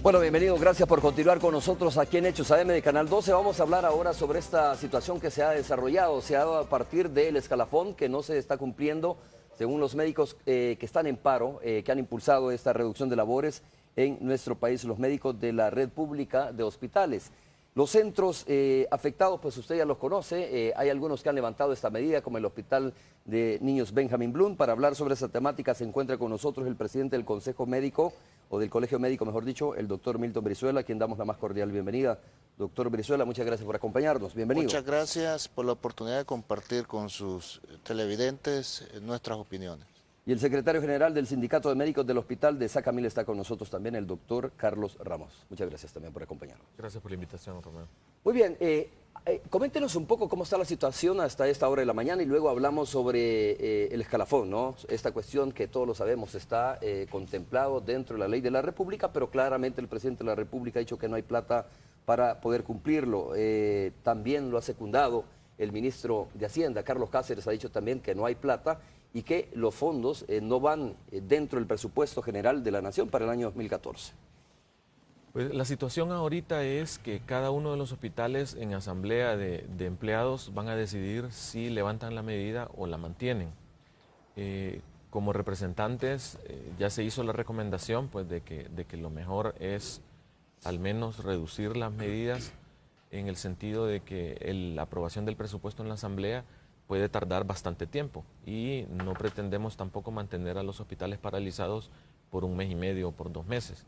Bueno, bienvenido, gracias por continuar con nosotros aquí en Hechos AM de Canal 12. Vamos a hablar ahora sobre esta situación que se ha desarrollado. Se ha dado a partir del escalafón que no se está cumpliendo, según los médicos que están en paro, que han impulsado esta reducción de labores en nuestro país, los médicos de la red pública de hospitales. Los centros afectados, pues usted ya los conoce, hay algunos que han levantado esta medida, como el Hospital de Niños Benjamin Blum. Para hablar sobre esa temática se encuentra con nosotros el presidente del Consejo Médico, o del Colegio Médico, mejor dicho, el doctor Milton Brizuela, a quien damos la más cordial bienvenida. Doctor Brizuela, muchas gracias por acompañarnos, bienvenido. Muchas gracias por la oportunidad de compartir con sus televidentes nuestras opiniones. Y el secretario general del Sindicato de Médicos del Hospital de Sacamil está con nosotros también, el doctor Carlos Ramos. Muchas gracias también por acompañarnos. Gracias por la invitación, Romeo. Muy bien, coméntenos un poco cómo está la situación hasta esta hora de la mañana y luego hablamos sobre el escalafón, ¿no? Esta cuestión que todos lo sabemos está contemplado dentro de la ley de la República, pero claramente el presidente de la República ha dicho que no hay plata para poder cumplirlo. También lo ha secundado el ministro de Hacienda, Carlos Cáceres, ha dicho también que no hay plata y que los fondos no van dentro del presupuesto general de la Nación para el año 2014. Pues la situación ahorita es que cada uno de los hospitales en asamblea de empleados van a decidir si levantan la medida o la mantienen. Como representantes ya se hizo la recomendación pues, de que lo mejor es al menos reducir las medidas en el sentido de que la aprobación del presupuesto en la asamblea puede tardar bastante tiempo y no pretendemos tampoco mantener a los hospitales paralizados por 1 mes y medio o por 2 meses.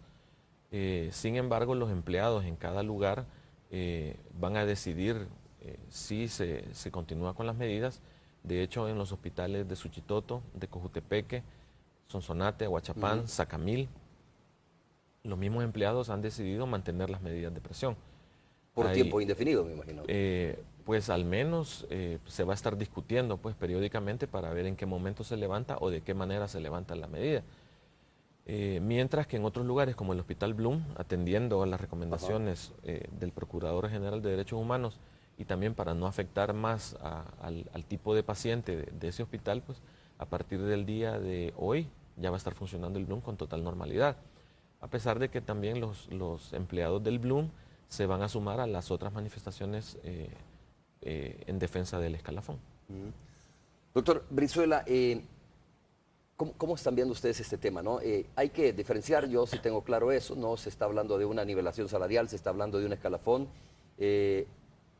Sin embargo, los empleados en cada lugar van a decidir si se continúa con las medidas. De hecho, en los hospitales de Suchitoto, de Cojutepeque, Sonsonate, Aguachapán, Sacamil, los mismos empleados han decidido mantener las medidas de presión. Por tiempo indefinido, me imagino. Pues al menos se va a estar discutiendo pues, periódicamente para ver en qué momento se levanta o de qué manera se levanta la medida. Mientras que en otros lugares como el Hospital Blum, atendiendo a las recomendaciones del Procurador General de Derechos Humanos y también para no afectar más al tipo de paciente de ese hospital, pues a partir del día de hoy ya va a estar funcionando el Blum con total normalidad. A pesar de que también los empleados del Blum se van a sumar a las otras manifestaciones en defensa del escalafón. Doctor Brizuela, ¿cómo están viendo ustedes este tema, ¿no? Hay que diferenciar, yo sí tengo claro eso, no se está hablando de una nivelación salarial, se está hablando de un escalafón.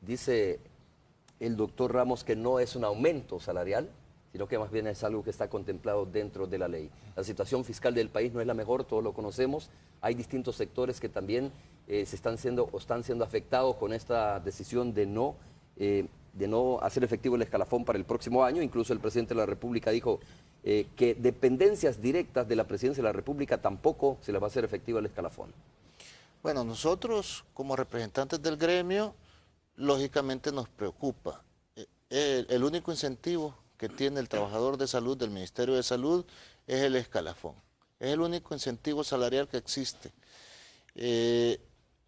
Dice el doctor Ramos que no es un aumento salarial, sino que más bien es algo que está contemplado dentro de la ley. La situación fiscal del país no es la mejor, todos lo conocemos. Hay distintos sectores que también están siendo afectados con esta decisión de no hacer efectivo el escalafón para el próximo año. Incluso el presidente de la República dijo que dependencias directas de la presidencia de la República tampoco se les va a hacer efectivo el escalafón. Bueno, nosotros como representantes del gremio, lógicamente nos preocupa. El único incentivo que tiene el trabajador de salud del Ministerio de Salud es el escalafón. Es el único incentivo salarial que existe.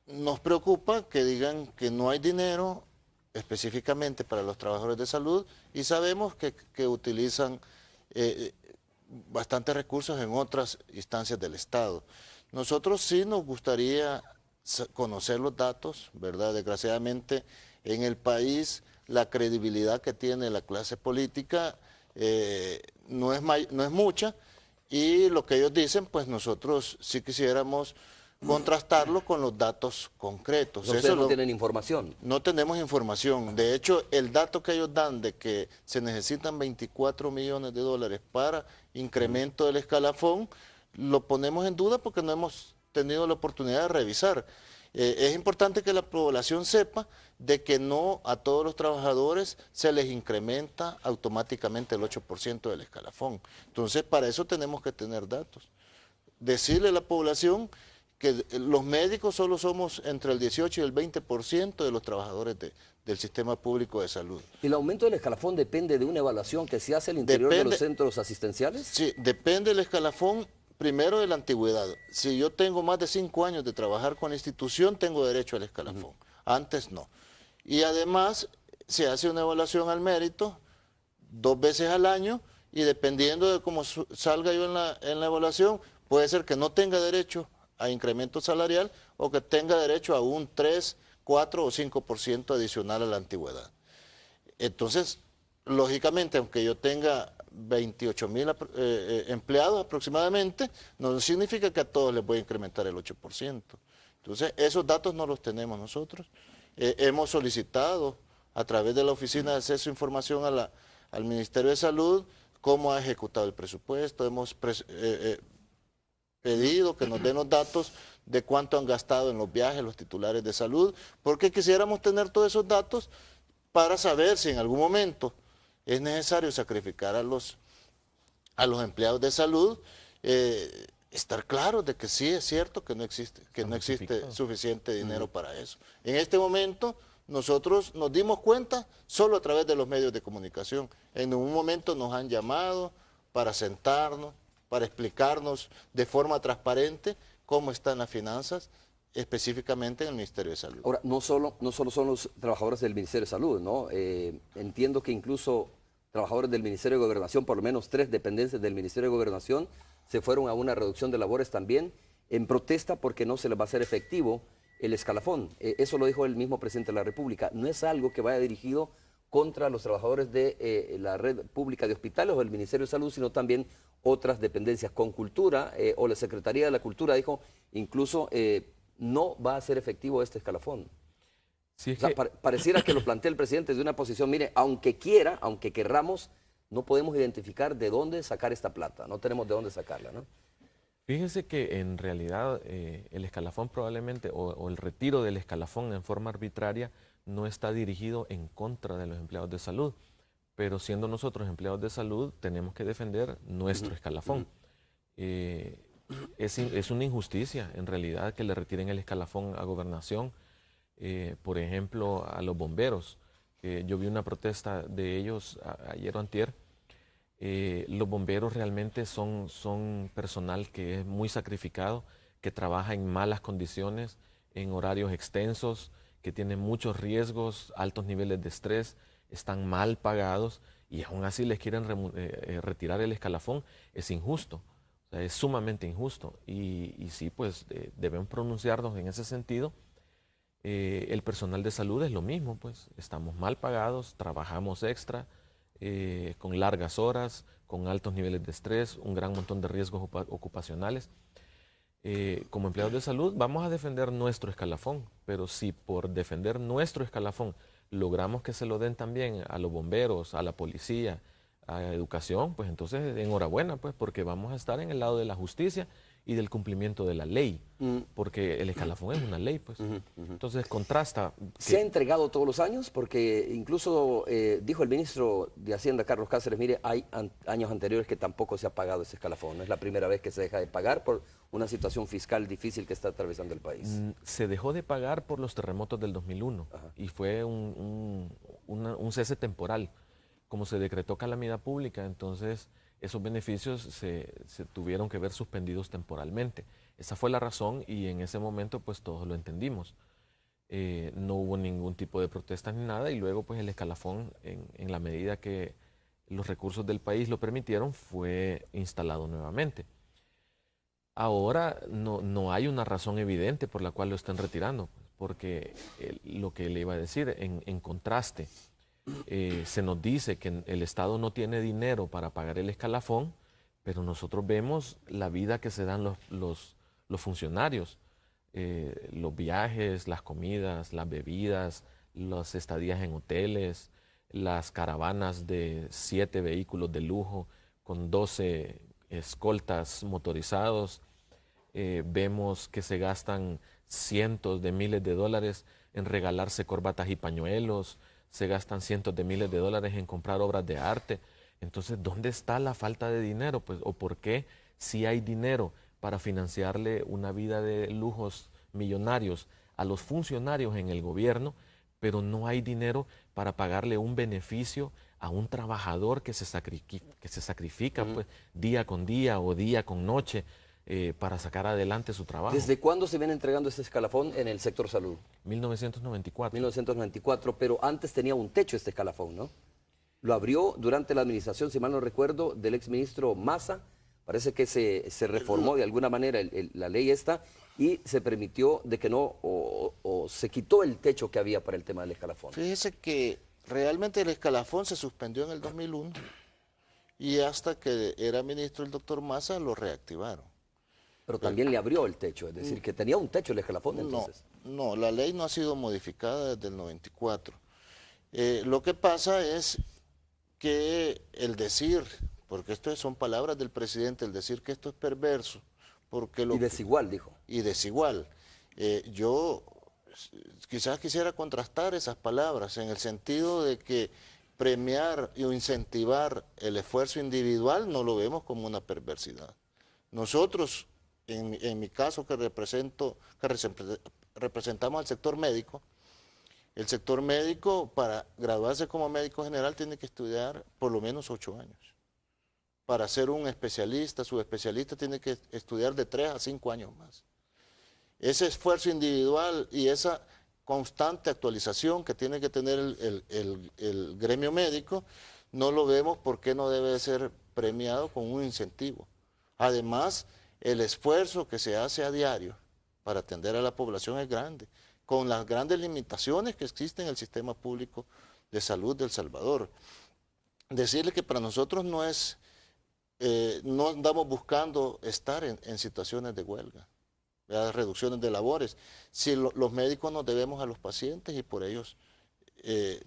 Nos preocupa que digan que no hay dinero específicamente para los trabajadores de salud y sabemos que utilizan bastantes recursos en otras instancias del Estado. Nosotros sí nos gustaría conocer los datos, ¿verdad? Desgraciadamente en el país la credibilidad que tiene la clase política no es mucha y lo que ellos dicen, pues nosotros sí quisiéramos contrastarlo con los datos concretos. Ustedes no tienen información. No tenemos información. De hecho, el dato que ellos dan de que se necesitan 24 millones de dólares para incremento del escalafón, lo ponemos en duda porque no hemos tenido la oportunidad de revisar. Es importante que la población sepa de que no a todos los trabajadores se les incrementa automáticamente el 8% del escalafón. Entonces, para eso tenemos que tener datos. Decirle a la población que los médicos solo somos entre el 18 y el 20% de los trabajadores del sistema público de salud. ¿El aumento del escalafón depende de una evaluación que se hace al interior de los centros asistenciales? Sí, depende del escalafón, primero de la antigüedad. Si yo tengo más de 5 años de trabajar con la institución, tengo derecho al escalafón. Antes no. Y además se hace una evaluación al mérito 2 veces al año y dependiendo de cómo salga yo en la evaluación, puede ser que no tenga derecho a incremento salarial o que tenga derecho a un 3, 4 o 5% adicional a la antigüedad. Entonces, lógicamente, aunque yo tenga 28,000 empleados aproximadamente, no significa que a todos les voy a incrementar el 8%. Entonces, esos datos no los tenemos nosotros. Hemos solicitado a través de la Oficina de Acceso a Información al Ministerio de Salud cómo ha ejecutado el presupuesto. Hemos pedido que nos den los datos de cuánto han gastado en los viajes los titulares de salud, porque quisiéramos tener todos esos datos para saber si en algún momento es necesario sacrificar a los empleados de salud, estar claros de que sí es cierto que no existe suficiente dinero para eso. En este momento nosotros nos dimos cuenta solo a través de los medios de comunicación. En un momento nos han llamado para sentarnos, para explicarnos de forma transparente cómo están las finanzas, específicamente en el Ministerio de Salud. Ahora, no solo son los trabajadores del Ministerio de Salud, ¿no? Entiendo que incluso trabajadores del Ministerio de Gobernación, por lo menos 3 dependencias del Ministerio de Gobernación, se fueron a una reducción de labores también en protesta porque no se les va a hacer efectivo el escalafón. Eso lo dijo el mismo presidente de la República. No es algo que vaya dirigido contra los trabajadores de la red pública de hospitales o del Ministerio de Salud, sino también otras dependencias con cultura o la Secretaría de la Cultura dijo incluso no va a ser efectivo este escalafón. Sí, o sea, pareciera que lo plantea el presidente desde una posición, mire, aunque querramos, no podemos identificar de dónde sacar esta plata, no tenemos de dónde sacarla, ¿no? Fíjese que en realidad el escalafón probablemente, o el retiro del escalafón en forma arbitraria, no está dirigido en contra de los empleados de salud, pero siendo nosotros empleados de salud, tenemos que defender nuestro escalafón. Es una injusticia, en realidad, que le retiren el escalafón a Gobernación, por ejemplo, a los bomberos. Yo vi una protesta de ellos ayer o antier. Los bomberos realmente son personal que es muy sacrificado, que trabaja en malas condiciones, en horarios extensos, que tienen muchos riesgos, altos niveles de estrés, están mal pagados y aún así les quieren retirar el escalafón. Es injusto, o sea, es sumamente injusto y sí, pues debemos pronunciarnos en ese sentido. El personal de salud es lo mismo, pues estamos mal pagados, trabajamos extra, con largas horas, con altos niveles de estrés, un gran montón de riesgos ocupacionales. Como empleados de salud vamos a defender nuestro escalafón, pero si por defender nuestro escalafón logramos que se lo den también a los bomberos, a la policía, a educación, pues entonces enhorabuena, pues, porque vamos a estar en el lado de la justicia y del cumplimiento de la ley, porque el escalafón es una ley, pues. Entonces contrasta. ¿Se ha entregado todos los años? Porque incluso dijo el ministro de Hacienda, Carlos Cáceres, mire, hay años anteriores que tampoco se ha pagado ese escalafón. No es la primera vez que se deja de pagar por una situación fiscal difícil que está atravesando el país. Se dejó de pagar por los terremotos del 2001 y fue un cese temporal. Como se decretó calamidad pública, entonces esos beneficios se tuvieron que ver suspendidos temporalmente. Esa fue la razón y en ese momento pues todos lo entendimos. No hubo ningún tipo de protesta ni nada y luego pues el escalafón, en la medida que los recursos del país lo permitieron, fue instalado nuevamente. Ahora no hay una razón evidente por la cual lo estén retirando, porque lo que le iba a decir, en contraste, se nos dice que el Estado no tiene dinero para pagar el escalafón, pero nosotros vemos la vida que se dan los funcionarios, los viajes, las comidas, las bebidas, las estadías en hoteles, las caravanas de 7 vehículos de lujo con 12 escoltas motorizados. Vemos que se gastan cientos de miles de dólares en regalarse corbatas y pañuelos, se gastan cientos de miles de dólares en comprar obras de arte. Entonces, ¿dónde está la falta de dinero? Pues, ¿o por qué si hay dinero para financiarle una vida de lujos millonarios a los funcionarios en el gobierno, pero no hay dinero para pagarle un beneficio a un trabajador que se sacrifica pues, día con día o día con noche para sacar adelante su trabajo? ¿Desde cuándo se viene entregando este escalafón en el sector salud? 1994. 1994, pero antes tenía un techo este escalafón, ¿no? Lo abrió durante la administración, si mal no recuerdo, del exministro Massa. Parece que se reformó de alguna manera la ley esta y se permitió de que no, o se quitó el techo que había para el tema del escalafón. Fíjese que realmente el escalafón se suspendió en el 2001 y hasta que era ministro el doctor Massa lo reactivaron. Pero también le abrió el techo, es decir, que tenía un techo el escalafón entonces. No, la ley no ha sido modificada desde el 94. Lo que pasa es que el decir, porque esto son palabras del presidente, el decir que esto es perverso, porque y desigual, dijo. Y desigual. Yo quizás quisiera contrastar esas palabras en el sentido de que premiar o incentivar el esfuerzo individual no lo vemos como una perversidad. Nosotros, en mi caso que representamos al sector médico, el sector médico para graduarse como médico general tiene que estudiar por lo menos 8 años. Para ser un especialista, subespecialista, tiene que estudiar de 3 a 5 años más. Ese esfuerzo individual y esa constante actualización que tiene que tener el gremio médico, no lo vemos porque no debe ser premiado con un incentivo. Además, el esfuerzo que se hace a diario para atender a la población es grande, con las grandes limitaciones que existen en el sistema público de salud de El Salvador. Decirle que para nosotros no es, no andamos buscando estar en situaciones de huelga, reducciones de labores. Si los médicos nos debemos a los pacientes y por ellos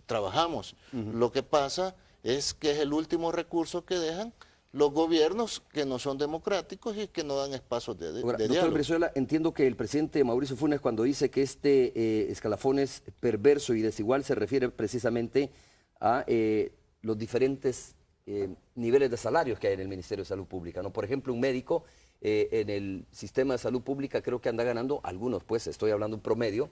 trabajamos. Lo que pasa es que es el último recurso que dejan los gobiernos que no son democráticos y que no dan espacios de diálogo. Doctor Brizuela, entiendo que el presidente Mauricio Funes, cuando dice que este escalafón es perverso y desigual, se refiere precisamente a los diferentes niveles de salarios que hay en el Ministerio de Salud Pública, ¿no? Por ejemplo, un médico en el sistema de salud pública creo que anda ganando, algunos pues, estoy hablando un promedio,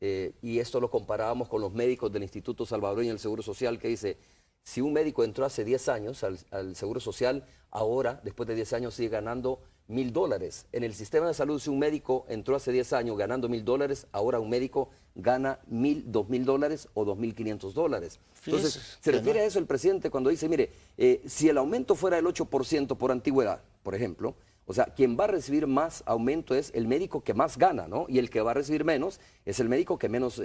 y esto lo comparábamos con los médicos del Instituto Salvadoreño del Seguro Social, que dice, si un médico entró hace 10 años al Seguro Social, ahora, después de 10 años, sigue ganando $1,000. En el sistema de salud, si un médico entró hace 10 años ganando $1,000, ahora un médico gana $1,000, $2,000 o $2,500. Entonces, se refiere a eso el presidente cuando dice, mire, si el aumento fuera del 8% por antigüedad, por ejemplo, o sea, quien va a recibir más aumento es el médico que más gana, ¿no? Y el que va a recibir menos es el médico que menos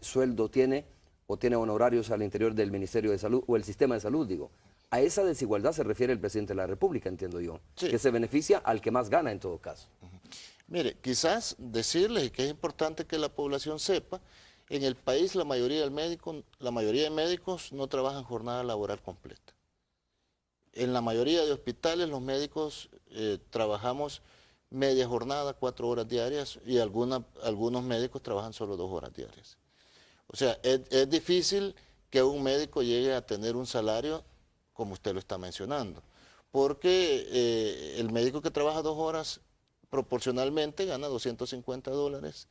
sueldo tiene o tiene honorarios al interior del Ministerio de Salud o el sistema de salud, digo. A esa desigualdad se refiere el presidente de la República, entiendo yo, sí, que se beneficia al que más gana en todo caso. Mire, quizás decirles que es importante que la población sepa, en el país la mayoría de médicos no trabajan jornada laboral completa. En la mayoría de hospitales los médicos trabajamos media jornada, 4 horas diarias, y algunos médicos trabajan solo 2 horas diarias. O sea, es difícil que un médico llegue a tener un salario como usted lo está mencionando, porque el médico que trabaja 2 horas proporcionalmente gana $250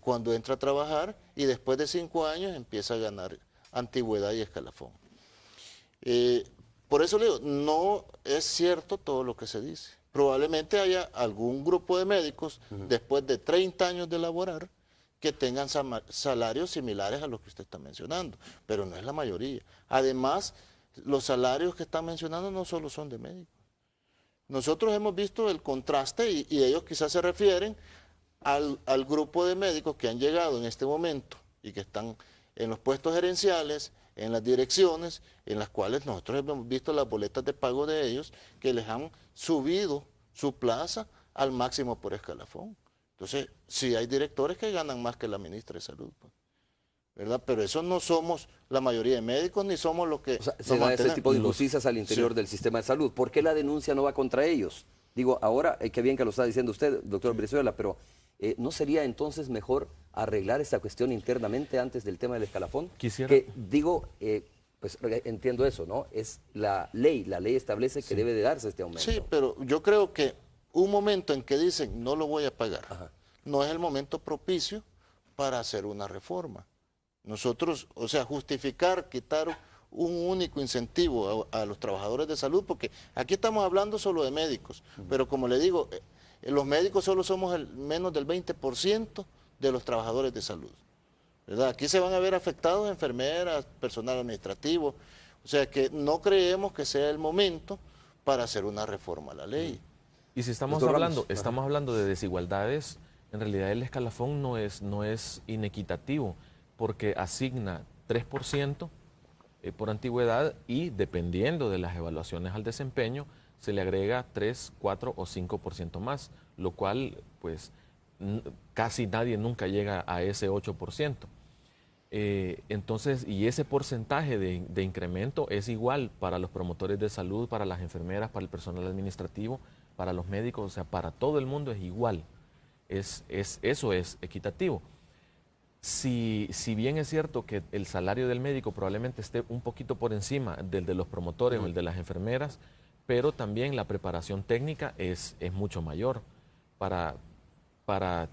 cuando entra a trabajar y después de 5 años empieza a ganar antigüedad y escalafón. Por eso le digo, no es cierto todo lo que se dice. Probablemente haya algún grupo de médicos después de 30 años de laborar que tengan salarios similares a los que usted está mencionando, pero no es la mayoría. Además, los salarios que están mencionando no solo son de médicos. Nosotros hemos visto el contraste y ellos quizás se refieren al grupo de médicos que han llegado en este momento y que están en los puestos gerenciales, en las direcciones, en las cuales nosotros hemos visto las boletas de pago de ellos que les han subido su plaza al máximo por escalafón. Entonces, sí hay directores que ganan más que la ministra de Salud, pues, ¿verdad? Pero eso no somos la mayoría de médicos, ni somos los que... O sea, se da ese tipo de injusticias al interior del sistema de salud. ¿Por qué la denuncia no va contra ellos? Digo, ahora, qué bien que lo está diciendo usted, doctor Brizuela, pero ¿no sería entonces mejor arreglar esta cuestión internamente antes del tema del escalafón? Quisiera... Que digo, pues entiendo eso, ¿no? Es la ley establece que debe de darse este aumento. Sí, pero yo creo que un momento en que dicen no lo voy a pagar, no es el momento propicio para hacer una reforma. Nosotros, o sea, justificar, quitar un único incentivo a los trabajadores de salud, porque aquí estamos hablando solo de médicos, pero como le digo, los médicos solo somos menos del 20% de los trabajadores de salud, ¿verdad? Aquí se van a ver afectados enfermeras, personal administrativo, o sea que no creemos que sea el momento para hacer una reforma a la ley. Y si estamos Doctor hablando, Ramos. estamos hablando de desigualdades, en realidad el escalafón no es inequitativo, porque asigna 3% por antigüedad y dependiendo de las evaluaciones al desempeño, se le agrega 3, 4 o 5% más, lo cual pues casi nadie nunca llega a ese 8%. Entonces, y ese porcentaje de incremento es igual para los promotores de salud, para las enfermeras, para el personal administrativo, para los médicos, o sea, para todo el mundo es igual. Eso es equitativo. Si bien es cierto que el salario del médico probablemente esté un poquito por encima del de los promotores o el de las enfermeras, pero también la preparación técnica es mucho mayor para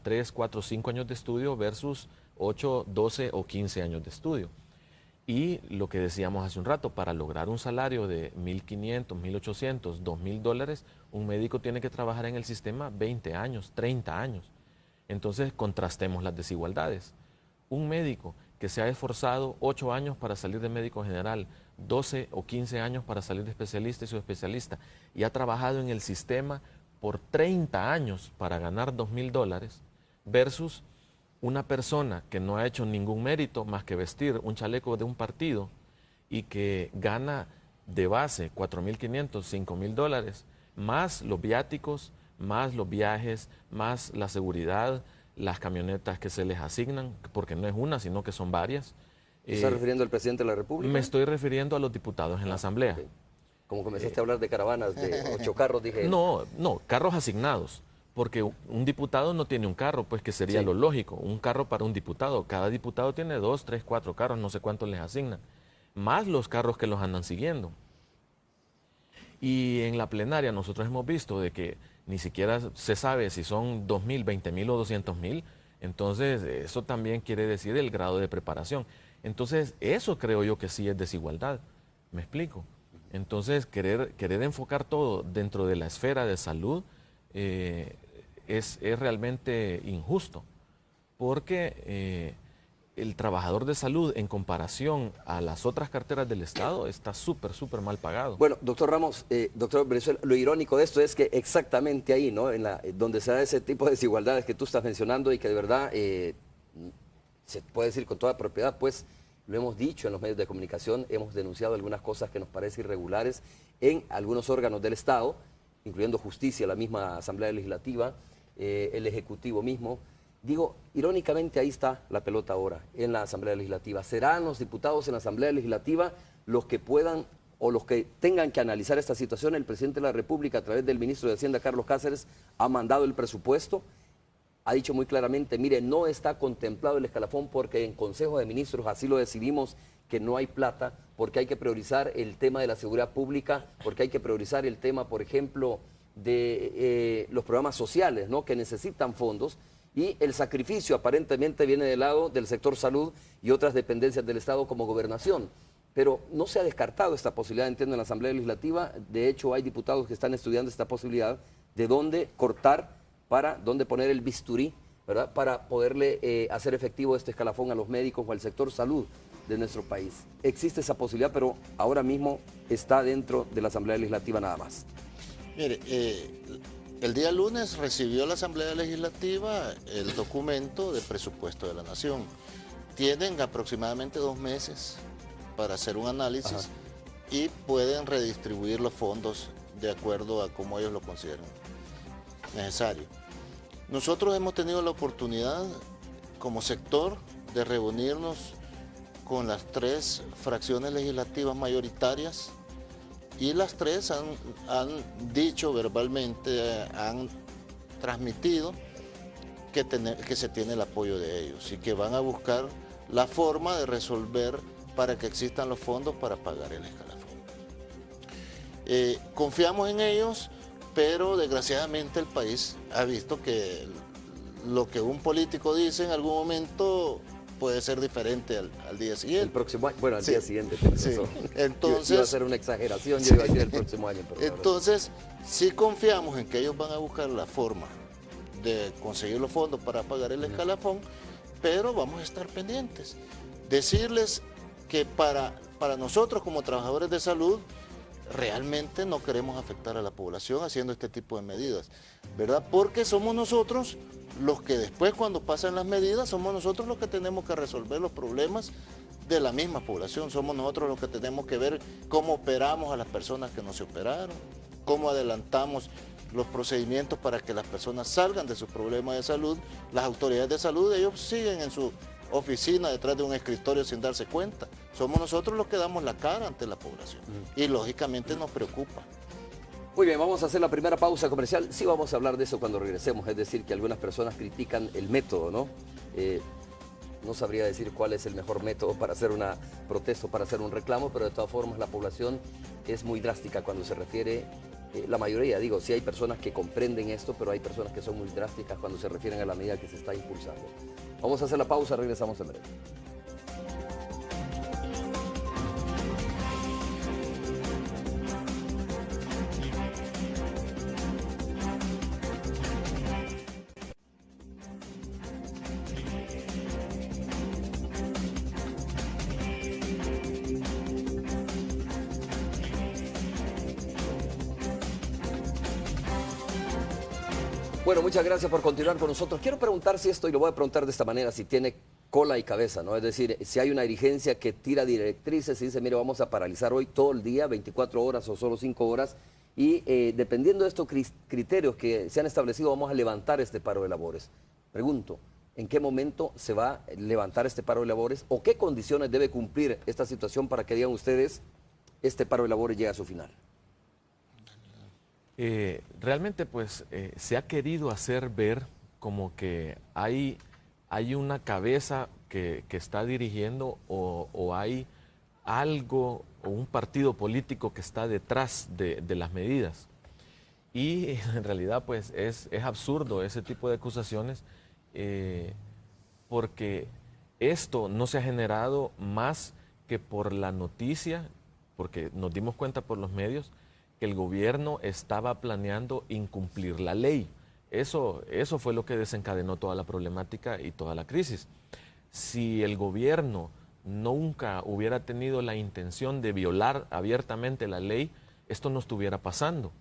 3, 4, 5 años de estudio versus 8, 12 o 15 años de estudio. Y lo que decíamos hace un rato, para lograr un salario de $1,500, $1,800, $2,000, un médico tiene que trabajar en el sistema 20 años, 30 años. Entonces, contrastemos las desigualdades. Un médico que se ha esforzado 8 años para salir de médico general, 12 o 15 años para salir de especialista y subespecialista, y ha trabajado en el sistema por 30 años para ganar $2,000, versus una persona que no ha hecho ningún mérito más que vestir un chaleco de un partido y que gana de base $4,500, $5,000, más los viáticos, más los viajes, más la seguridad, las camionetas que se les asignan, porque no es una, sino que son varias. ¿Te estás refiriendo al presidente de la República? Me estoy refiriendo a los diputados en la Asamblea. Okay. Como comenzaste a hablar de caravanas de 8 carros, dije... No, carros asignados, porque un diputado no tiene un carro, pues que sería lo lógico, un carro para un diputado. Cada diputado tiene 2, 3, 4 carros, no sé cuántos les asignan, más los carros que los andan siguiendo. Y en la plenaria nosotros hemos visto de que ni siquiera se sabe si son 2,000, 20,000 o 200,000, entonces eso también quiere decir el grado de preparación. Entonces eso creo yo que sí es desigualdad, ¿me explico? Entonces querer enfocar todo dentro de la esfera de salud es realmente injusto, porque el trabajador de salud en comparación a las otras carteras del Estado está súper mal pagado. Bueno, doctor Ramos, doctor Brizuela, lo irónico de esto es que exactamente ahí, ¿no? Donde se da ese tipo de desigualdades que tú estás mencionando y que de verdad se puede decir con toda propiedad, pues lo hemos dicho en los medios de comunicación, hemos denunciado algunas cosas que nos parecen irregulares en algunos órganos del Estado, incluyendo justicia, la misma Asamblea Legislativa, el Ejecutivo mismo. Digo, irónicamente ahí está la pelota ahora, en la Asamblea Legislativa. ¿Serán los diputados en la Asamblea Legislativa los que puedan o los que tengan que analizar esta situación? El presidente de la República, a través del ministro de Hacienda, Carlos Cáceres, ha mandado el presupuesto, ha dicho muy claramente, mire, no está contemplado el escalafón porque en Consejo de Ministros así lo decidimos, que no hay plata, porque hay que priorizar el tema de la seguridad pública, porque hay que priorizar el tema, por ejemplo, de los programas sociales, ¿no?, que necesitan fondos. Y el sacrificio aparentemente viene del lado del sector salud y otras dependencias del Estado como gobernación. Pero no se ha descartado esta posibilidad, entiendo, en la Asamblea Legislativa. De hecho, hay diputados que están estudiando esta posibilidad de dónde cortar, dónde poner el bisturí, ¿verdad?, para poderle hacer efectivo este escalafón a los médicos o al sector salud de nuestro país. Existe esa posibilidad, pero ahora mismo está dentro de la Asamblea Legislativa nada más. Mire, el día lunes recibió la Asamblea Legislativa el documento de presupuesto de la Nación. Tienen aproximadamente 2 meses para hacer un análisis y pueden redistribuir los fondos de acuerdo a cómo ellos lo consideren necesario. Nosotros hemos tenido la oportunidad como sector de reunirnos con las 3 fracciones legislativas mayoritarias y las 3 han dicho verbalmente, han transmitido que se tiene el apoyo de ellos y que van a buscar la forma de resolver para que existan los fondos para pagar el escalafón. Confiamos en ellos, pero desgraciadamente el país ha visto que lo que un político dice en algún momento puede ser diferente al día siguiente. El próximo año, bueno, al sí, día siguiente. Sí. Entonces, iba a ser una exageración, yo iba a decir el próximo año. Pero entonces, sí confiamos en que ellos van a buscar la forma de conseguir los fondos para pagar el escalafón, pero vamos a estar pendientes. Decirles que para nosotros como trabajadores de salud, realmente no queremos afectar a la población haciendo este tipo de medidas, ¿verdad? Porque somos nosotros los que después, cuando pasan las medidas, somos nosotros los que tenemos que resolver los problemas de la misma población. Somos nosotros los que tenemos que ver cómo operamos a las personas que no se operaron, cómo adelantamos los procedimientos para que las personas salgan de sus problemas de salud. Las autoridades de salud, ellos siguen en su oficina detrás de un escritorio sin darse cuenta. Somos nosotros los que damos la cara ante la población y lógicamente nos preocupa. Muy bien, vamos a hacer la primera pausa comercial. Sí vamos a hablar de eso cuando regresemos, es decir, que algunas personas critican el método, ¿no? No sabría decir cuál es el mejor método para hacer una protesta o para hacer un reclamo, pero de todas formas la población es muy drástica cuando se refiere, la mayoría, digo, sí hay personas que comprenden esto, pero hay personas que son muy drásticas cuando se refieren a la medida que se está impulsando. Vamos a hacer la pausa, regresamos en breve. Bueno, muchas gracias por continuar con nosotros. Quiero preguntar si esto, y lo voy a preguntar de esta manera, si tiene cola y cabeza, ¿no? Es decir, si hay una dirigencia que tira directrices y dice, mire, vamos a paralizar hoy todo el día, 24 horas o solo 5 horas, y dependiendo de estos criterios que se han establecido, vamos a levantar este paro de labores. Pregunto, ¿en qué momento se va a levantar este paro de labores o qué condiciones debe cumplir esta situación para que digan ustedes, este paro de labores llega a su final? Realmente pues se ha querido hacer ver como que hay una cabeza que está dirigiendo o hay algo o un partido político que está detrás de las medidas. Y en realidad pues es absurdo ese tipo de acusaciones porque esto no se ha generado más que por la noticia, porque nos dimos cuenta por los medios que el gobierno estaba planeando incumplir la ley. Eso fue lo que desencadenó toda la problemática y toda la crisis. Si el gobierno nunca hubiera tenido la intención de violar abiertamente la ley, esto no estuviera pasando.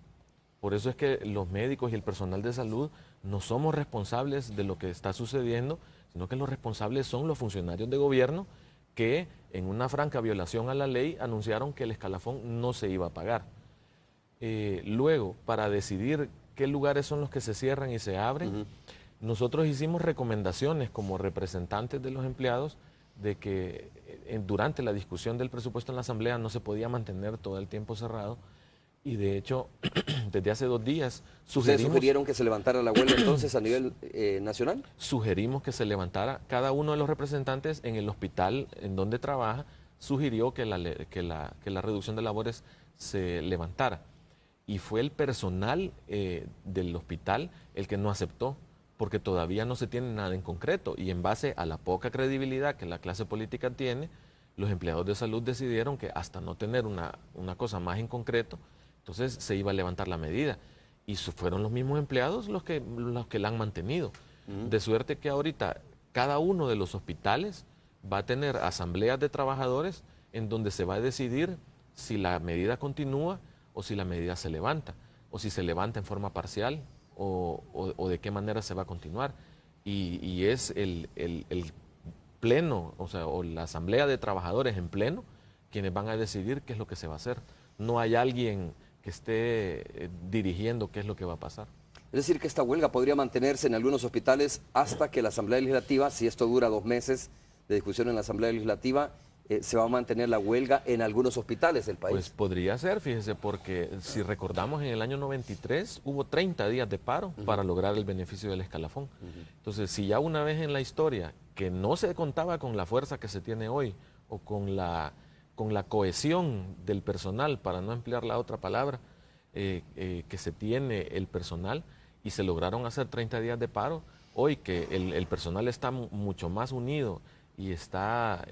Por eso es que los médicos y el personal de salud no somos responsables de lo que está sucediendo, sino que los responsables son los funcionarios de gobierno que en una franca violación a la ley anunciaron que el escalafón no se iba a pagar. Luego, para decidir qué lugares son los que se cierran y se abren, nosotros hicimos recomendaciones como representantes de los empleados de que durante la discusión del presupuesto en la Asamblea no se podía mantener todo el tiempo cerrado y de hecho desde hace 2 días ¿Ustedes sugirieron que se levantara la huelga entonces a nivel nacional? Sugerimos que se levantara. Cada uno de los representantes en el hospital en donde trabaja sugirió que la reducción de labores se levantara. Y fue el personal del hospital el que no aceptó, porque todavía no se tiene nada en concreto. Y en base a la poca credibilidad que la clase política tiene, los empleados de salud decidieron que hasta no tener una cosa más en concreto, entonces se iba a levantar la medida. Y fueron los mismos empleados los que la han mantenido. De suerte que ahorita cada uno de los hospitales va a tener asambleas de trabajadores en donde se va a decidir si la medida continúa o si la medida se levanta, o si se levanta en forma parcial, o de qué manera se va a continuar. Y es el pleno, o la asamblea de trabajadores en pleno, quienes van a decidir qué es lo que se va a hacer. No hay alguien que esté dirigiendo qué es lo que va a pasar. Es decir, que esta huelga podría mantenerse en algunos hospitales hasta que la Asamblea Legislativa, si esto dura 2 meses de discusión en la Asamblea Legislativa, se va a mantener la huelga en algunos hospitales del país. Pues podría ser, fíjese, porque si recordamos en el año 93 hubo 30 días de paro para lograr el beneficio del escalafón. Entonces, si ya una vez en la historia que no se contaba con la fuerza que se tiene hoy o con la cohesión del personal, para no emplear la otra palabra, que se tiene el personal y se lograron hacer 30 días de paro, hoy que el personal está mucho más unido y está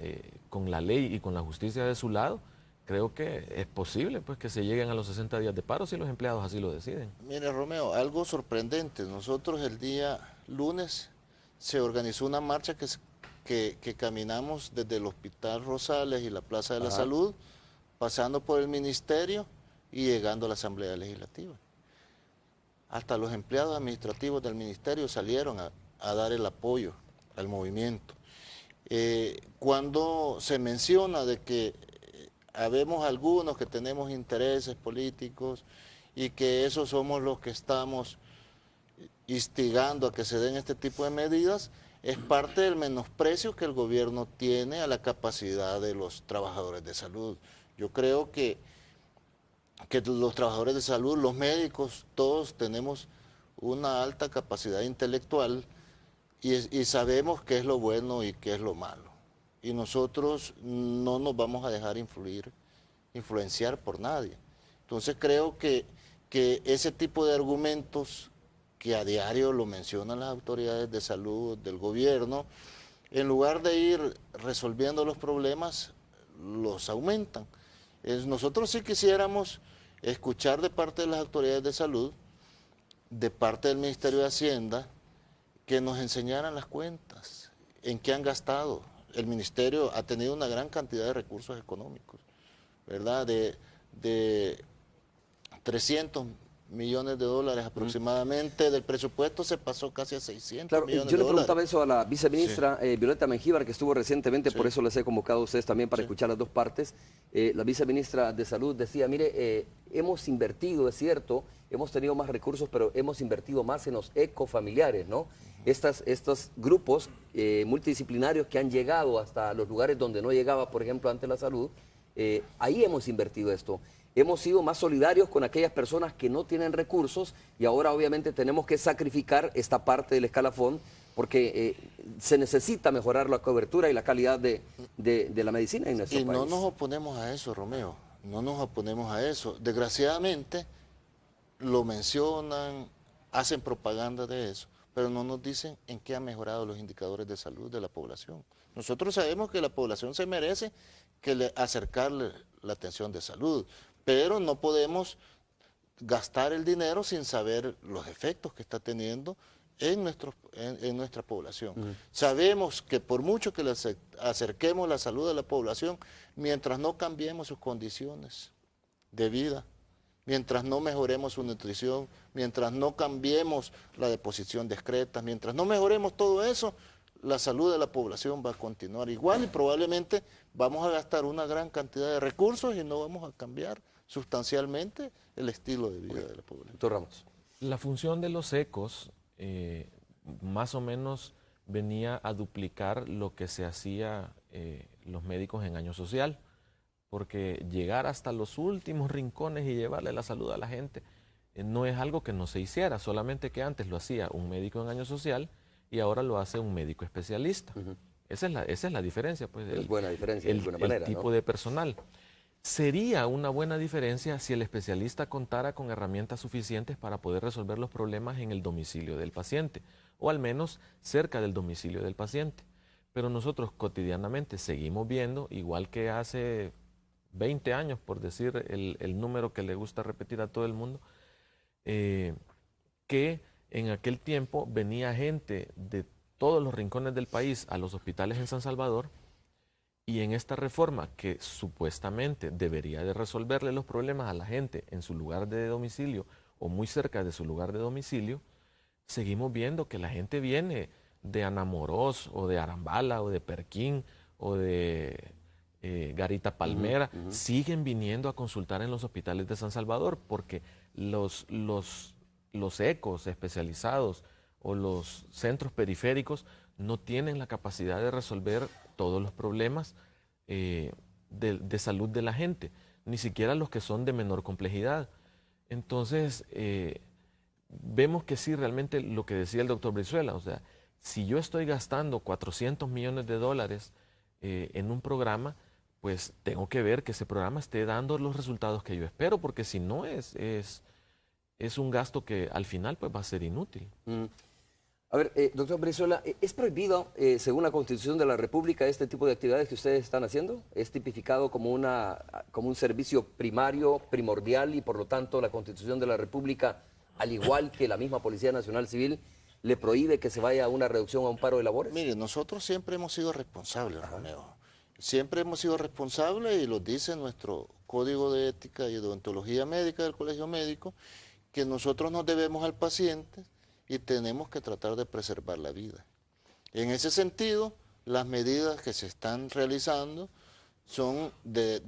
con la ley y con la justicia de su lado, creo que es posible pues que se lleguen a los 60 días de paro si los empleados así lo deciden. Mire, Romeo, algo sorprendente. Nosotros el día lunes se organizó una marcha que caminamos desde el Hospital Rosales y la Plaza de la Salud, pasando por el Ministerio y llegando a la Asamblea Legislativa. Hasta los empleados administrativos del ministerio salieron a dar el apoyo al movimiento. Cuando se menciona de que habemos algunos que tenemos intereses políticos y que esos somos los que estamos instigando a que se den este tipo de medidas, es parte del menosprecio que el gobierno tiene a la capacidad de los trabajadores de salud. Yo creo que los trabajadores de salud, los médicos, todos tenemos una alta capacidad intelectual y sabemos qué es lo bueno y qué es lo malo. Y nosotros no nos vamos a dejar influenciar por nadie. Entonces creo que ese tipo de argumentos que a diario lo mencionan las autoridades de salud del gobierno, en lugar de ir resolviendo los problemas, los aumentan. Nosotros sí quisiéramos escuchar de parte de las autoridades de salud, de parte del Ministerio de Hacienda, que nos enseñaran las cuentas, en qué han gastado. El ministerio ha tenido una gran cantidad de recursos económicos, ¿verdad? De 300 millones de dólares aproximadamente, del presupuesto se pasó casi a 600 millones de dólares. Yo le preguntaba eso a la viceministra Violeta Mengíbar, que estuvo recientemente, por eso les he convocado a ustedes también para escuchar las dos partes. La viceministra de Salud decía, mire, hemos invertido, es cierto, hemos tenido más recursos, pero hemos invertido más en los ecofamiliares, ¿no? Estos grupos multidisciplinarios que han llegado hasta los lugares donde no llegaba, por ejemplo, antes la salud, ahí hemos invertido esto. Hemos sido más solidarios con aquellas personas que no tienen recursos y ahora obviamente tenemos que sacrificar esta parte del escalafón porque se necesita mejorar la cobertura y la calidad de la medicina en nuestro país. Y no nos oponemos a eso, Romeo, no nos oponemos a eso. Desgraciadamente lo mencionan, hacen propaganda de eso, pero no nos dicen en qué han mejorado los indicadores de salud de la población. Nosotros sabemos que la población se merece acercarle la atención de salud, pero no podemos gastar el dinero sin saber los efectos que está teniendo en nuestra población. Sabemos que por mucho que le acerquemos la salud a la población, mientras no cambiemos sus condiciones de vida, mientras no mejoremos su nutrición, mientras no cambiemos la deposición de excretas, mientras no mejoremos todo eso, la salud de la población va a continuar igual y probablemente vamos a gastar una gran cantidad de recursos y no vamos a cambiar sustancialmente el estilo de vida de la población. Doctor Ramos. La función de los ecos más o menos venía a duplicar lo que se hacía los médicos en año social, porque llegar hasta los últimos rincones y llevarle la salud a la gente no es algo que no se hiciera, solamente que antes lo hacía un médico en año social y ahora lo hace un médico especialista. Esa es la diferencia. Pues, es buena diferencia, de alguna manera, el tipo de personal. Sería una buena diferencia si el especialista contara con herramientas suficientes para poder resolver los problemas en el domicilio del paciente, o al menos cerca del domicilio del paciente. Pero nosotros cotidianamente seguimos viendo, igual que hace 20 años, por decir el número que le gusta repetir a todo el mundo, que en aquel tiempo venía gente de todos los rincones del país a los hospitales en San Salvador, y en esta reforma que supuestamente debería de resolverle los problemas a la gente en su lugar de domicilio o muy cerca de su lugar de domicilio, seguimos viendo que la gente viene de Anamorós o de Arambala o de Perquín o de Garita Palmera, siguen viniendo a consultar en los hospitales de San Salvador porque los ecos especializados o los centros periféricos no tienen la capacidad de resolver todos los problemas de salud de la gente, ni siquiera los que son de menor complejidad. Entonces, vemos que sí, realmente lo que decía el doctor Brizuela, o sea, si yo estoy gastando 400 millones de dólares en un programa, pues tengo que ver que ese programa esté dando los resultados que yo espero, porque si no es un gasto que al final pues va a ser inútil. A ver, doctor Brizuela, ¿es prohibido, según la Constitución de la República, este tipo de actividades que ustedes están haciendo? ¿Es tipificado como un servicio primario, primordial, y por lo tanto la Constitución de la República, al igual que la misma Policía Nacional Civil, le prohíbe que se vaya a una reducción, a un paro de labores? Mire, nosotros siempre hemos sido responsables, Romeo. Siempre hemos sido responsables y lo dice nuestro Código de Ética y Deontología Médica del Colegio Médico, que nosotros nos debemos al paciente y tenemos que tratar de preservar la vida. En ese sentido, las medidas que se están realizando son de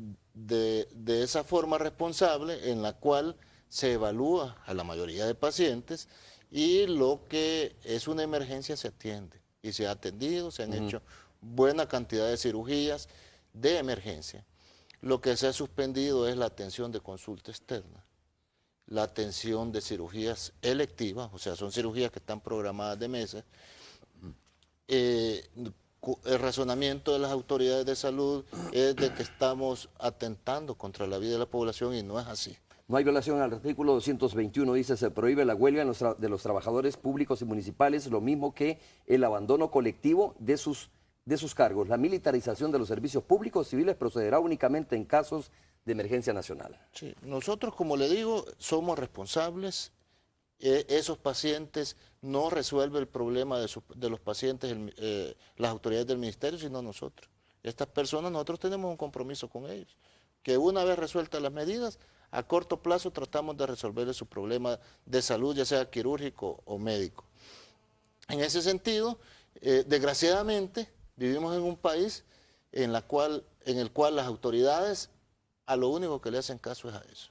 esa forma responsable en la cual se evalúa a la mayoría de pacientes y lo que es una emergencia se atiende y se ha atendido, se han hecho buena cantidad de cirugías de emergencia. Lo que se ha suspendido es la atención de consulta externa, la atención de cirugías electivas, o sea, son cirugías que están programadas de meses. El razonamiento de las autoridades de salud es de que estamos atentando contra la vida de la población y no es así. No hay violación al artículo 221, dice, se prohíbe la huelga de los trabajadores públicos y municipales, lo mismo que el abandono colectivo de sus cargos. La militarización de los servicios públicos civiles procederá únicamente en casos de emergencia nacional. Sí, nosotros, como le digo, somos responsables. Esos pacientes no resuelven el problema de los pacientes las autoridades del ministerio, sino nosotros. Estas personas, nosotros tenemos un compromiso con ellos, que una vez resueltas las medidas, a corto plazo tratamos de resolver su problema de salud, ya sea quirúrgico o médico. En ese sentido, desgraciadamente, vivimos en un país en el cual las autoridades a lo único que le hacen caso es a eso.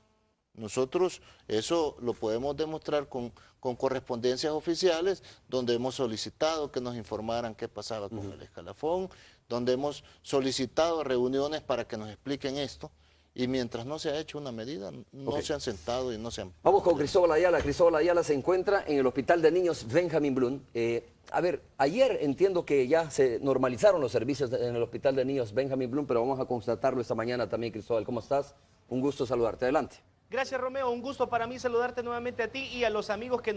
Nosotros eso lo podemos demostrar con correspondencias oficiales, donde hemos solicitado que nos informaran qué pasaba con el escalafón, donde hemos solicitado reuniones para que nos expliquen esto, y mientras no se ha hecho una medida, no se han sentado y no se han... Vamos con Cristóbal Ayala. Cristóbal Ayala se encuentra en el Hospital de Niños Benjamin Blum. A ver, ayer entiendo que ya se normalizaron los servicios en el Hospital de Niños Benjamin Blum, pero vamos a constatarlo esta mañana también. Cristóbal, ¿cómo estás? Un gusto saludarte. Adelante. Gracias, Romeo, un gusto para mí saludarte nuevamente a ti y a los amigos que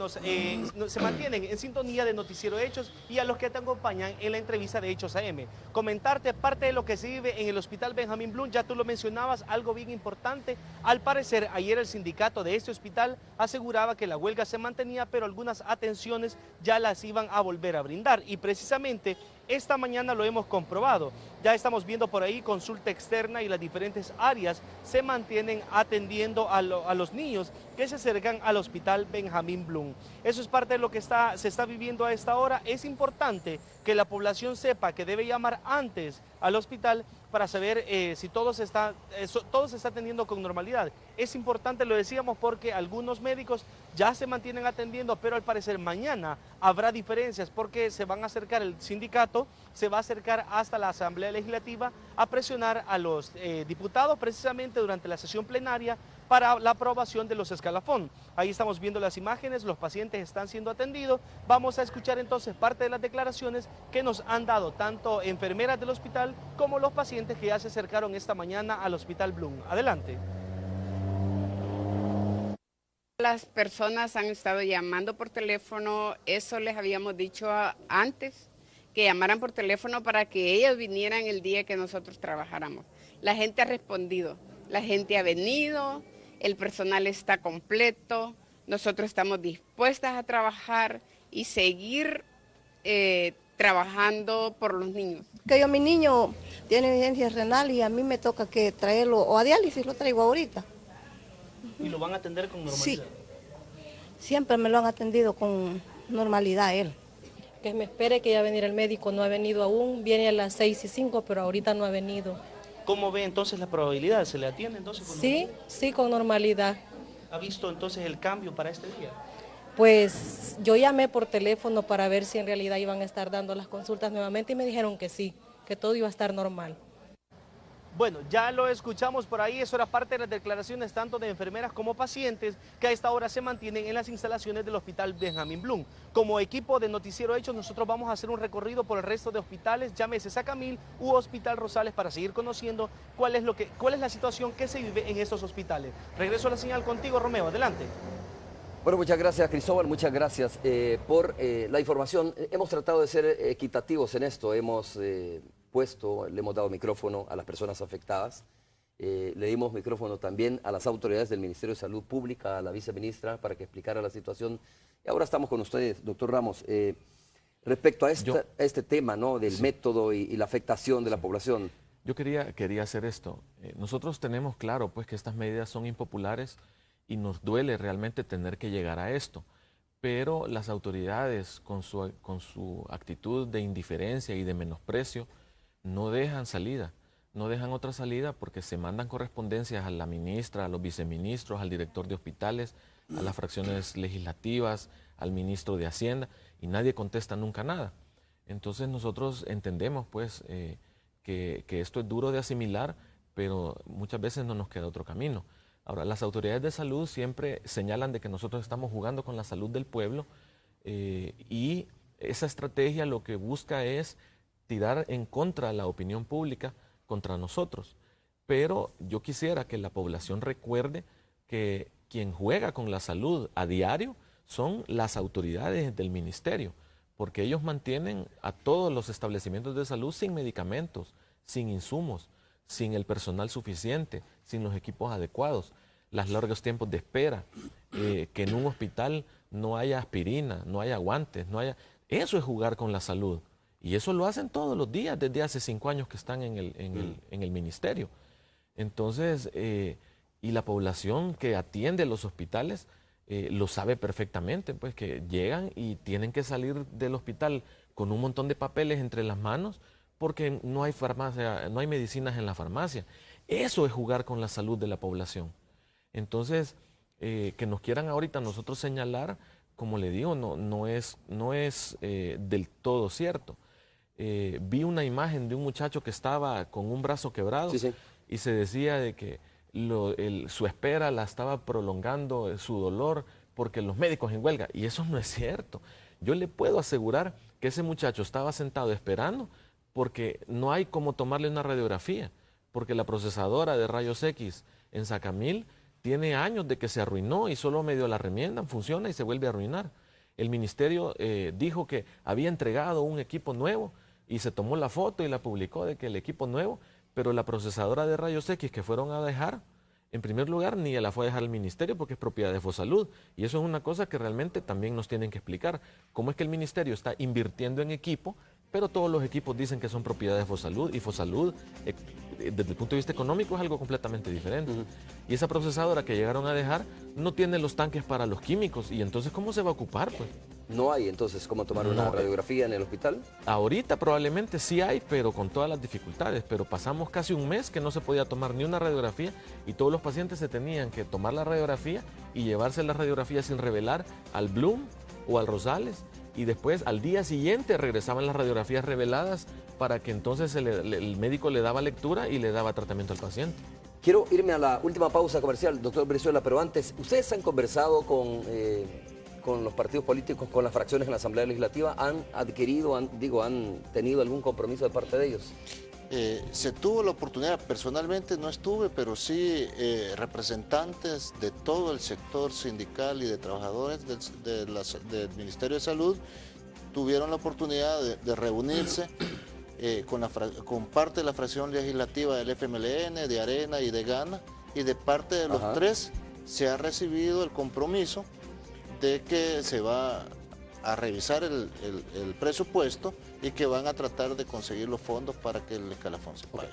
se mantienen en sintonía de Noticiero Hechos y a los que te acompañan en la entrevista de Hechos AM. Comentarte parte de lo que se vive en el Hospital Benjamin Blum, ya tú lo mencionabas, algo bien importante. Al parecer, ayer el sindicato de este hospital aseguraba que la huelga se mantenía, pero algunas atenciones ya las iban a volver a brindar y precisamente esta mañana lo hemos comprobado. Ya estamos viendo por ahí consulta externa y las diferentes áreas se mantienen atendiendo a los niños que se acercan al Hospital Benjamin Blum. Eso es parte de lo que se está viviendo a esta hora. Es importante que la población sepa que debe llamar antes al hospital para saber si todo se está atendiendo con normalidad. Es importante, lo decíamos, porque algunos médicos ya se mantienen atendiendo, pero al parecer mañana habrá diferencias porque se van a acercar, el sindicato se va a acercar hasta la Asamblea Legislativa a presionar a los diputados precisamente durante la sesión plenaria para la aprobación de los escalafón. Ahí estamos viendo las imágenes, los pacientes están siendo atendidos. Vamos a escuchar entonces parte de las declaraciones que nos han dado tanto enfermeras del hospital como los pacientes que ya se acercaron esta mañana al Hospital Blum. Adelante. Las personas han estado llamando por teléfono, eso les habíamos dicho antes, que llamaran por teléfono para que ellos vinieran el día que nosotros trabajáramos. La gente ha respondido, la gente ha venido, el personal está completo, nosotros estamos dispuestas a trabajar y seguir trabajando por los niños. Mi niño tiene evidencia renal y a mí me toca que traerlo o a diálisis, lo traigo ahorita. ¿Y lo van a atender con normalidad? Sí, siempre me lo han atendido con normalidad él. Que me espere que ya venir el médico, no ha venido aún, viene a las 6:05, pero ahorita no ha venido. ¿Cómo ve entonces la probabilidad? ¿Se le atiende entonces con normalidad? Sí, con normalidad. ¿Ha visto entonces el cambio para este día? Pues yo llamé por teléfono para ver si en realidad iban a estar dando las consultas nuevamente y me dijeron que sí, que todo iba a estar normal. Bueno, ya lo escuchamos por ahí, eso era parte de las declaraciones tanto de enfermeras como pacientes que a esta hora se mantienen en las instalaciones del Hospital Benjamin Blum. Como equipo de Noticiero Hechos, nosotros vamos a hacer un recorrido por el resto de hospitales, llámese Sacamil u Hospital Rosales, para seguir conociendo cuál es la situación que se vive en estos hospitales. Regreso a la señal contigo, Romeo, adelante. Bueno, muchas gracias, Cristóbal, muchas gracias por la información. Hemos tratado de ser equitativos en esto, le hemos dado micrófono a las personas afectadas, le dimos micrófono también a las autoridades del Ministerio de Salud Pública, a la viceministra, para que explicara la situación. Y ahora estamos con ustedes, doctor Ramos. Respecto a este tema, ¿no?, del método y la afectación de la población, Yo quería hacer esto. Nosotros tenemos claro pues que estas medidas son impopulares y nos duele realmente tener que llegar a esto, pero las autoridades con su actitud de indiferencia y de menosprecio no dejan salida, no dejan otra salida porque se mandan correspondencias a la ministra, a los viceministros, al director de hospitales, a las fracciones legislativas, al ministro de Hacienda, y nadie contesta nunca nada. Entonces nosotros entendemos pues que esto es duro de asimilar, pero muchas veces no nos queda otro camino. Ahora, las autoridades de salud siempre señalan de que nosotros estamos jugando con la salud del pueblo y esa estrategia lo que busca es tirar en contra la opinión pública contra nosotros. Pero yo quisiera que la población recuerde que quien juega con la salud a diario son las autoridades del ministerio, porque ellos mantienen a todos los establecimientos de salud sin medicamentos, sin insumos, sin el personal suficiente, sin los equipos adecuados, los largos tiempos de espera, que en un hospital no haya aspirina, no haya guantes, no haya... Eso es jugar con la salud. Y eso lo hacen todos los días desde hace 5 años que están en el ministerio. Entonces, y la población que atiende los hospitales lo sabe perfectamente, pues que llegan y tienen que salir del hospital con un montón de papeles entre las manos porque no hay farmacia, no hay medicinas en la farmacia. Eso es jugar con la salud de la población. Entonces, que nos quieran ahorita nosotros señalar, como le digo, no es del todo cierto. Vi una imagen de un muchacho que estaba con un brazo quebrado y se decía de que su espera la estaba prolongando, su dolor, porque los médicos en huelga. Y eso no es cierto. Yo le puedo asegurar que ese muchacho estaba sentado esperando porque no hay cómo tomarle una radiografía, porque la procesadora de rayos X en Sacamil tiene años de que se arruinó y solo medio la remiendan, funciona y se vuelve a arruinar. El ministerio dijo que había entregado un equipo nuevo y se tomó la foto y la publicó de que el equipo nuevo, pero la procesadora de rayos X que fueron a dejar, en primer lugar, ni la fue a dejar el ministerio porque es propiedad de Fosalud. Y eso es una cosa que realmente también nos tienen que explicar. ¿Cómo es que el ministerio está invirtiendo en equipo, pero todos los equipos dicen que son propiedad de Fosalud? Y Fosalud, desde el punto de vista económico, es algo completamente diferente. Y esa procesadora que llegaron a dejar no tiene los tanques para los químicos. ¿Y entonces cómo se va a ocupar, pues? ¿No hay entonces cómo tomar una radiografía en el hospital? Ahorita probablemente sí hay, pero con todas las dificultades. Pero pasamos casi un mes que no se podía tomar ni una radiografía y todos los pacientes se tenían que tomar la radiografía y llevarse la radiografía sin revelar al Bloom o al Rosales. Y después al día siguiente regresaban las radiografías reveladas para que entonces el médico le daba lectura y le daba tratamiento al paciente. Quiero irme a la última pausa comercial, doctor Brizuela, pero antes, ¿ustedes han conversado con los partidos políticos, con las fracciones en la Asamblea Legislativa? ¿Han adquirido, han tenido algún compromiso de parte de ellos? Se tuvo la oportunidad, personalmente no estuve, pero sí representantes de todo el sector sindical y de trabajadores del Ministerio de Salud tuvieron la oportunidad de reunirse con parte de la fracción legislativa del FMLN, de Arena y de Gana, y de parte de los tres se ha recibido el compromiso de que se va a revisar el presupuesto y que van a tratar de conseguir los fondos para que el escalafón se pague.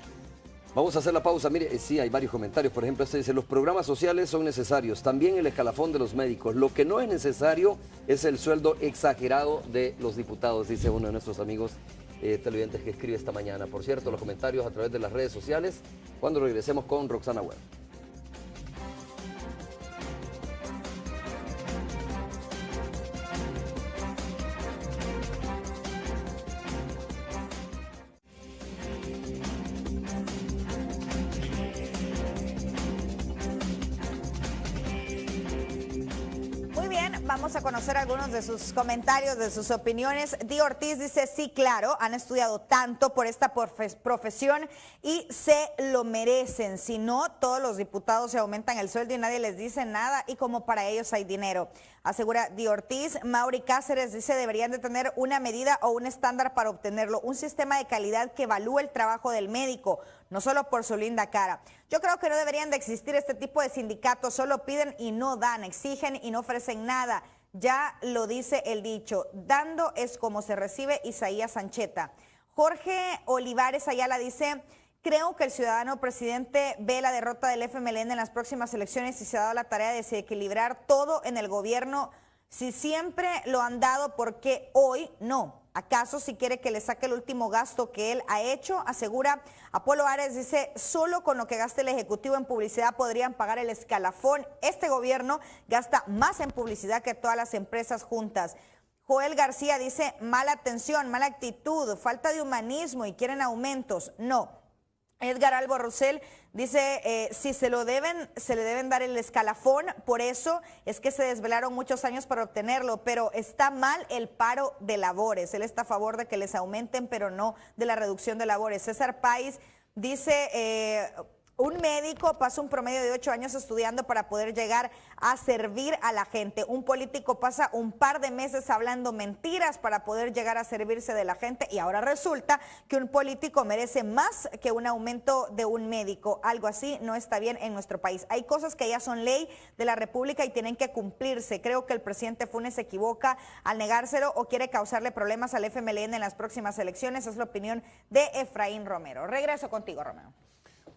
Vamos a hacer la pausa. Mire, sí, hay varios comentarios. Por ejemplo, este dice, los programas sociales son necesarios, también el escalafón de los médicos. Lo que no es necesario es el sueldo exagerado de los diputados, dice uno de nuestros amigos televidentes que escribe esta mañana. Por cierto, los comentarios a través de las redes sociales, cuando regresemos con Roxana Webb. Vamos a conocer algunos de sus comentarios, de sus opiniones. Di Ortiz dice, sí, claro, han estudiado tanto por esta profesión y se lo merecen. Si no, todos los diputados se aumentan el sueldo y nadie les dice nada y como para ellos hay dinero. Asegura Di Ortiz. Mauri Cáceres dice, deberían de tener una medida o un estándar para obtenerlo. Un sistema de calidad que evalúe el trabajo del médico, no solo por su linda cara. Yo creo que no deberían de existir este tipo de sindicatos, solo piden y no dan, exigen y no ofrecen nada. Ya lo dice el dicho, dando es como se recibe. Isaías Sancheta. Jorge Olivares Ayala dice Creo que el ciudadano presidente ve la derrota del FMLN en las próximas elecciones y se ha dado la tarea de desequilibrar todo en el gobierno. Si siempre lo han dado, ¿por qué hoy no? ¿Acaso si quiere que le saque el último gasto que él ha hecho? Asegura Apolo Ares, dice, solo con lo que gaste el Ejecutivo en publicidad podrían pagar el escalafón. Este gobierno gasta más en publicidad que todas las empresas juntas. Joel García dice, mala atención, mala actitud, falta de humanismo y quieren aumentos. No. Edgar Albo Rosell dice, si se le deben dar el escalafón, por eso es que se desvelaron muchos años para obtenerlo, pero está mal el paro de labores. Él está a favor de que les aumenten, pero no de la reducción de labores. César Páez dice, un médico pasa un promedio de 8 años estudiando para poder llegar a servir a la gente. Un político pasa un par de meses hablando mentiras para poder llegar a servirse de la gente y ahora resulta que un político merece más que un aumento de un médico. Algo así no está bien en nuestro país. Hay cosas que ya son ley de la República y tienen que cumplirse. Creo que el presidente Funes se equivoca al negárselo o quiere causarle problemas al FMLN en las próximas elecciones. Es la opinión de Efraín Romero. Regreso contigo, Romero.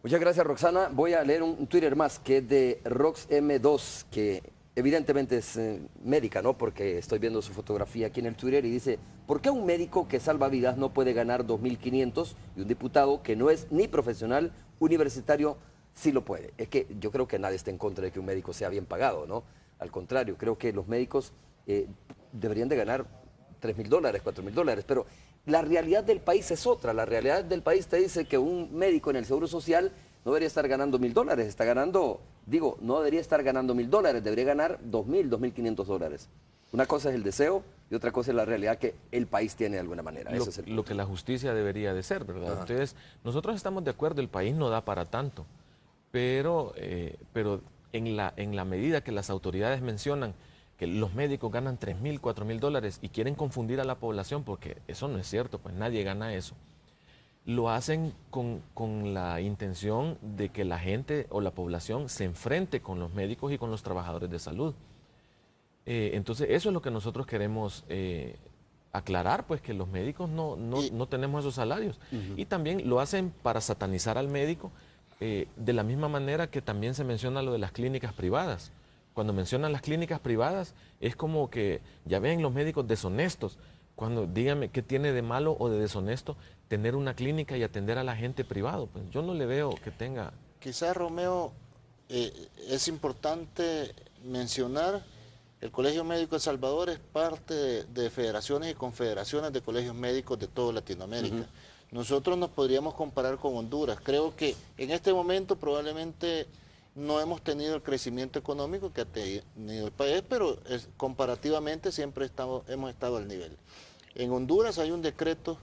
Muchas gracias, Roxana. Voy a leer un Twitter más que es de RoxM2, que evidentemente es médica, ¿no? Porque estoy viendo su fotografía aquí en el Twitter y dice, ¿por qué un médico que salva vidas no puede ganar 2.500 y un diputado que no es ni profesional universitario sí lo puede? Es que yo creo que nadie está en contra de que un médico sea bien pagado, ¿no? Al contrario, creo que los médicos deberían de ganar $3.000, $4.000, pero la realidad del país es otra. La realidad del país te dice que un médico en el Seguro Social no debería estar ganando $1.000, está ganando, no debería estar ganando $1.000, debería ganar $2.000, $2.500. Una cosa es el deseo y otra cosa es la realidad que el país tiene de alguna manera. Ese es lo que la justicia debería de ser, ¿verdad? Ajá. Entonces, nosotros estamos de acuerdo, el país no da para tanto, pero en la medida que las autoridades mencionan que los médicos ganan $3.000, $4.000 y quieren confundir a la población, porque eso no es cierto, pues nadie gana eso. Lo hacen con la intención de que la gente o la población se enfrente con los médicos y con los trabajadores de salud. Entonces, eso es lo que nosotros queremos aclarar, pues que los médicos no tenemos esos salarios. Y también lo hacen para satanizar al médico, de la misma manera que también se menciona lo de las clínicas privadas. Cuando mencionan las clínicas privadas, es como que ya ven los médicos deshonestos. Cuando díganme qué tiene de malo o de deshonesto tener una clínica y atender a la gente privado. Pues yo no le veo que tenga. Quizás, Romeo, es importante mencionar, el Colegio Médico de El Salvador es parte de federaciones y confederaciones de colegios médicos de toda Latinoamérica. Nosotros nos podríamos comparar con Honduras. Creo que en este momento probablemente no hemos tenido el crecimiento económico que ha tenido el país, pero comparativamente siempre hemos estado al nivel. En Honduras hay un decreto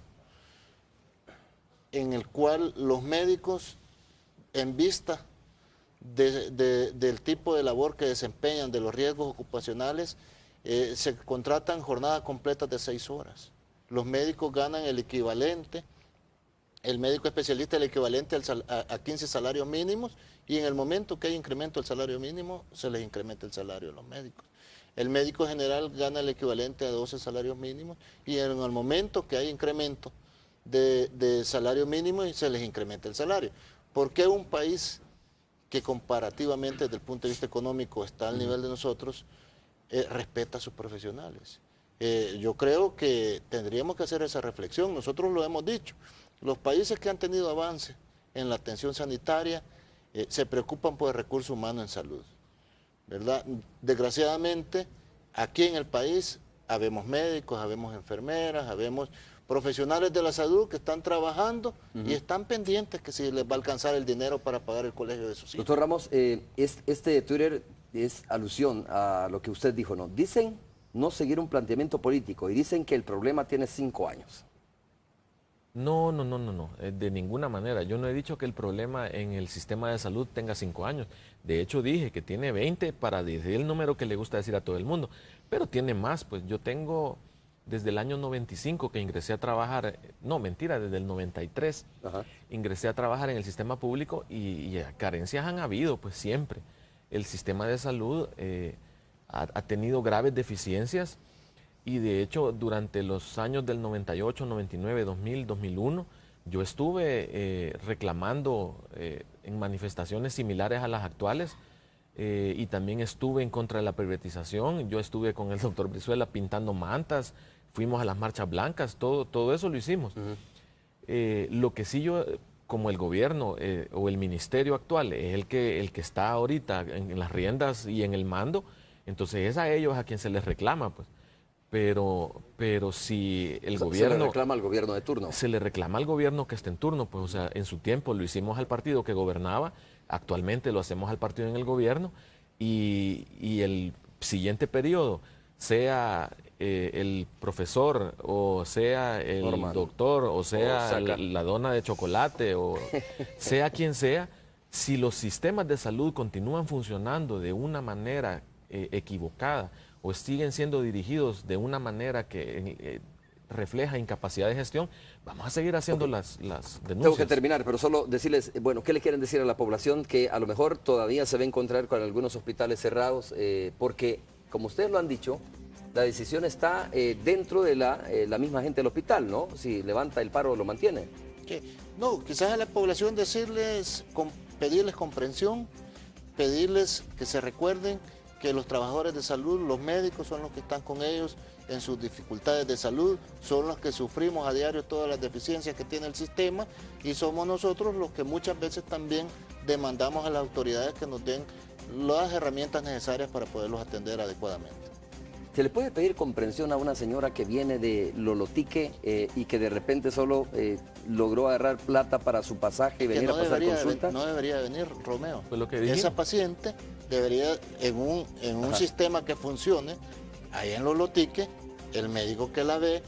en el cual los médicos, en vista del tipo de labor que desempeñan, de los riesgos ocupacionales, se contratan jornadas completas de 6 horas. Los médicos ganan el equivalente, el médico especialista el equivalente a 15 salarios mínimos, y en el momento que hay incremento del salario mínimo, se les incrementa el salario a los médicos. El médico general gana el equivalente a 12 salarios mínimos, y en el momento que hay incremento de salario mínimo, se les incrementa el salario. ¿Por qué un país que comparativamente desde el punto de vista económico está al nivel de nosotros, respeta a sus profesionales? Yo creo que tendríamos que hacer esa reflexión. Nosotros lo hemos dicho. Los países que han tenido avance en la atención sanitaria se preocupan por el recurso humano en salud, ¿verdad? Desgraciadamente, aquí en el país habemos médicos, habemos enfermeras, habemos profesionales de la salud que están trabajando y están pendientes que si les va a alcanzar el dinero para pagar el colegio de sus hijos. Doctor Ramos, este Twitter es alusión a lo que usted dijo, ¿no? Dicen no seguir un planteamiento político y dicen que el problema tiene 5 años. No, de ninguna manera. Yo no he dicho que el problema en el sistema de salud tenga 5 años. De hecho, dije que tiene 20 para decir el número que le gusta decir a todo el mundo. Pero tiene más, pues yo tengo desde el año 95 que ingresé a trabajar, no, mentira, desde el 93 ingresé a trabajar en el sistema público y carencias han habido, pues siempre. El sistema de salud ha tenido graves deficiencias. Y de hecho, durante los años del 98, 99, 2000, 2001, Yo estuve reclamando en manifestaciones similares a las actuales y también estuve en contra de la privatización. Yo estuve con el doctor Brizuela pintando mantas, fuimos a las marchas blancas, todo eso lo hicimos. Lo que sí yo, como el gobierno o el ministerio actual es el que está ahorita en las riendas y en el mando, entonces es a ellos a quien se les reclama, pues. Pero si el gobierno... Se le reclama al gobierno de turno. Se le reclama al gobierno que esté en turno, pues, o sea, en su tiempo lo hicimos al partido que gobernaba, actualmente lo hacemos al partido en el gobierno, y el siguiente periodo, sea el profesor, o sea el doctor, o sea la dona de chocolate, o sea quien sea, si los sistemas de salud continúan funcionando de una manera equivocada, o siguen siendo dirigidos de una manera que refleja incapacidad de gestión, vamos a seguir haciendo las denuncias. Tengo que terminar, pero solo decirles, bueno, ¿qué le quieren decir a la población? Que a lo mejor todavía se va a encontrar con algunos hospitales cerrados, porque, como ustedes lo han dicho, la decisión está dentro de la misma gente del hospital, ¿no? Si levanta el paro, lo mantiene. No, quizás a la población pedirles comprensión, pedirles que se recuerden que los trabajadores de salud, los médicos son los que están con ellos en sus dificultades de salud, son los que sufrimos a diario todas las deficiencias que tiene el sistema, y somos nosotros los que muchas veces también demandamos a las autoridades que nos den las herramientas necesarias para poderlos atender adecuadamente. ¿Se le puede pedir comprensión a una señora que viene de Lolotique y que de repente solo logró agarrar plata para su pasaje y venir a pasar consulta? No debería venir, Romeo. Pues lo que dijimos. Esa paciente debería, en un sistema que funcione, ahí en Lolotique, el médico que la ve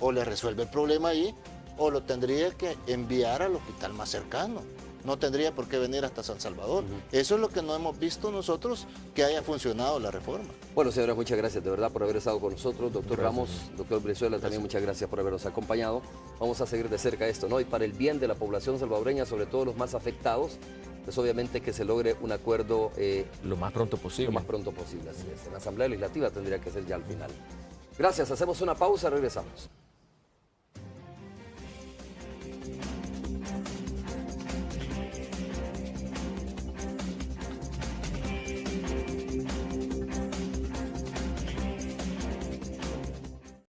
o le resuelve el problema ahí, o lo tendría que enviar al hospital más cercano. No tendría por qué venir hasta San Salvador. Eso es lo que no hemos visto nosotros, que haya funcionado la reforma. Bueno, señora, muchas gracias de verdad por haber estado con nosotros. Doctor Ramos, doctor Brizuela, también muchas gracias por habernos acompañado. Vamos a seguir de cerca esto, ¿no? Y para el bien de la población salvadoreña, sobre todo los más afectados, pues obviamente que se logre un acuerdo lo más pronto posible. Lo más pronto posible, así es. En la Asamblea Legislativa tendría que ser ya al final. Gracias, hacemos una pausa, regresamos.